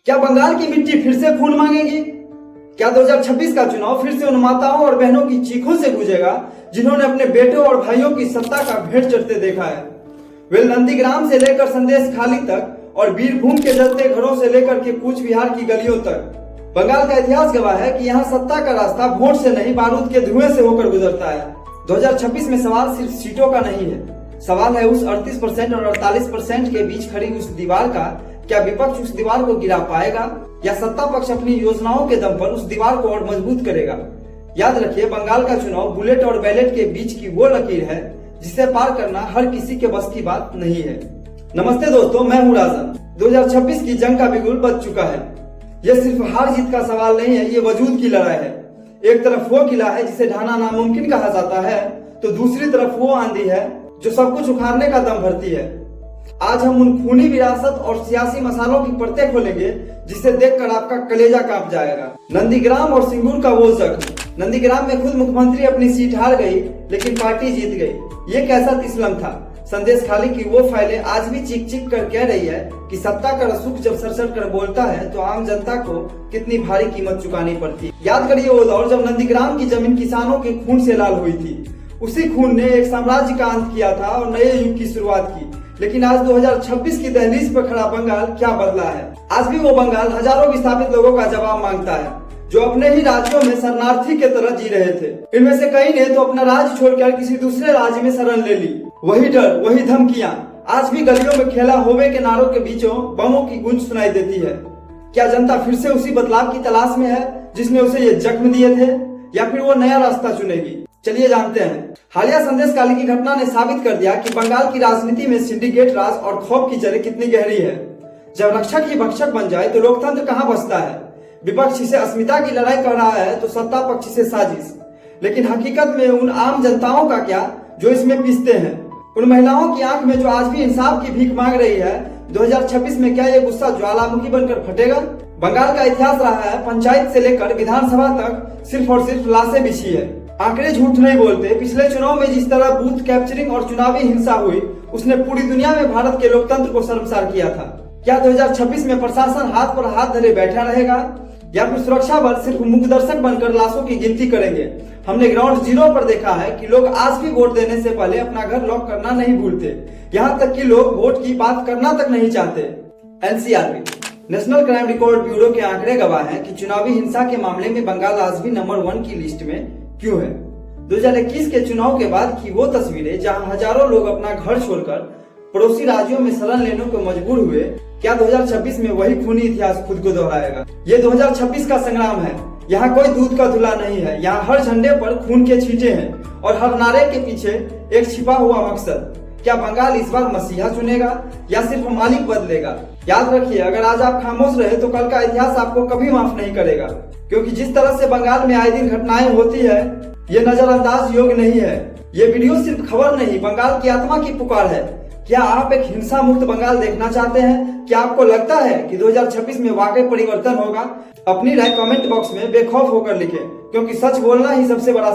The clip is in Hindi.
क्या बंगाल की मिट्टी फिर से खून मांगेगी? क्या 2026 का चुनाव फिर से उन माताओं और बहनों की चीखों से गूंजेगा जिन्होंने अपने बेटों और भाइयों की सत्ता का भेंट चढ़ते देखा है? नंदीग्राम से लेकर संदेश खाली तक और बीरभूम के जलते घरों से लेकर के कूच बिहार की गलियों तक बंगाल का इतिहास गवाह है कि यहाँ सत्ता का रास्ता वोट से नहीं बारूद के धुएं से होकर गुजरता है। 2026 में सवाल सिर्फ सीटों का नहीं है, सवाल है उस 38% और 48% के बीच खड़ी उस दीवार का। क्या विपक्ष उस दीवार को गिरा पाएगा या सत्ता पक्ष अपनी योजनाओं के दम पर उस दीवार को और मजबूत करेगा? याद रखिए, बंगाल का चुनाव बुलेट और बैलेट के बीच की वो लकीर है जिसे पार करना हर किसी के बस की बात नहीं है। नमस्ते दोस्तों, मैं हूँ राजन। 2026 की जंग का बिगुल बज चुका है। यह सिर्फ हार जीत का सवाल नहीं है, ये वजूद की लड़ाई है। एक तरफ वो किला है जिसे ढाना नामुमकिन कहा जाता है, तो दूसरी तरफ वो आंधी है जो सब कुछ उखाड़ने का दम भरती है। आज हम उन खूनी विरासत और सियासी मसालों की परतें खोलेंगे जिसे देखकर आपका कलेजा कांप जाएगा। नंदीग्राम और सिंगूर का वो जख्म। नंदीग्राम में खुद मुख्यमंत्री अपनी सीट हार गई लेकिन पार्टी जीत गई। ये कैसा तिस्लम था? संदेश खाली की वो फाइलें आज भी चीख चीख कर कह रही है कि सत्ता का रसूख जब सरसर कर बोलता है तो आम जनता को कितनी भारी कीमत चुकानी पड़ती। याद करिए वो दौर जब नंदीग्राम की जमीन किसानों के खून से लाल हुई थी। उसी खून ने एक साम्राज्य का अंत किया था और नए युग की शुरुआत की। लेकिन आज 2026 की दहलीज पर खड़ा बंगाल क्या बदला है? आज भी वो बंगाल हजारों विस्थापित लोगों का जवाब मांगता है जो अपने ही राज्यों में शरणार्थी के तरह जी रहे थे। इनमें से कई ने तो अपना राज्य छोड़कर किसी दूसरे राज्य में शरण ले ली। वही डर, वही धमकियां आज भी गलियों में खेला होवे के नारों के बीचों बमों की गूंज सुनाई देती है। क्या जनता फिर से उसी बदलाव की तलाश में है जिसने उसे ये जख्म दिए थे, या फिर वो नया रास्ता चुनेगी? चलिए जानते हैं। हालिया संदेश काली की घटना ने साबित कर दिया कि बंगाल की राजनीति में सिंडिकेट राज और खौफ की जड़ें कितनी गहरी है। जब रक्षक ही भक्षक बन जाए तो लोकतंत्र कहाँ बचता है? विपक्ष इसे अस्मिता की लड़ाई कर रहा है तो सत्ता पक्ष से साजिश। लेकिन हकीकत में उन आम जनताओं का क्या जो इसमें पिसते हैं? उन महिलाओं की आंख में जो आज भी इंसाफ की भीख मांग रही है, 2026 में क्या ये गुस्सा ज्वालामुखी बनकर फटेगा? बंगाल का इतिहास रहा है पंचायत से लेकर विधानसभा तक सिर्फ और सिर्फ लाशें बिछी है। आंकड़े झूठ नहीं बोलते। पिछले चुनाव में जिस तरह बूथ कैप्चरिंग और चुनावी हिंसा हुई उसने पूरी दुनिया में भारत के लोकतंत्र को शर्मसार किया था। क्या 2026 में प्रशासन हाथ पर हाथ धरे बैठा रहेगा या फिर सुरक्षा बल सिर्फ मुखदर्शक बनकर लाशों की गिनती करेंगे? हमने ग्राउंड जीरो पर देखा है कि लोग आज भी वोट देने से पहले अपना घर लॉक करना नहीं भूलते। यहाँ तक कि लोग वोट की बात करना तक नहीं चाहते। NCRB, national crime record bureau के आंकड़े गवाह हैं कि चुनावी हिंसा के मामले में बंगाल आज भी नंबर 1 की लिस्ट में क्यों है। 2021 के चुनाव के बाद की वो तस्वीरें जहां हजारों लोग अपना घर छोड़कर पड़ोसी राज्यों में शरण लेने को मजबूर हुए, क्या 2026 में वही खूनी इतिहास खुद को दोहराएगा? ये 2026 का संग्राम है। यहाँ कोई दूध का धुला नहीं है। यहाँ हर झंडे पर खून के छींटे हैं और हर नारे के पीछे एक छिपा हुआ मकसद। क्या बंगाल इस बार मसीहा चुनेगा या सिर्फ मालिक बदलेगा? याद रखिए, अगर आज आप खामोश रहे तो कल का इतिहास आपको कभी माफ नहीं करेगा। क्योंकि जिस तरह से बंगाल में आए दिन घटनाएं होती है, ये नजरअंदाज योग्य नहीं है। ये वीडियो सिर्फ खबर नहीं, बंगाल की आत्मा की पुकार है। क्या आप एक हिंसा मुक्त बंगाल देखना चाहते हैं? क्या आपको लगता है कि 2026 में वाकई परिवर्तन होगा? अपनी राय कमेंट बॉक्स में बेखौफ होकर लिखें, क्योंकि सच बोलना ही सबसे बड़ा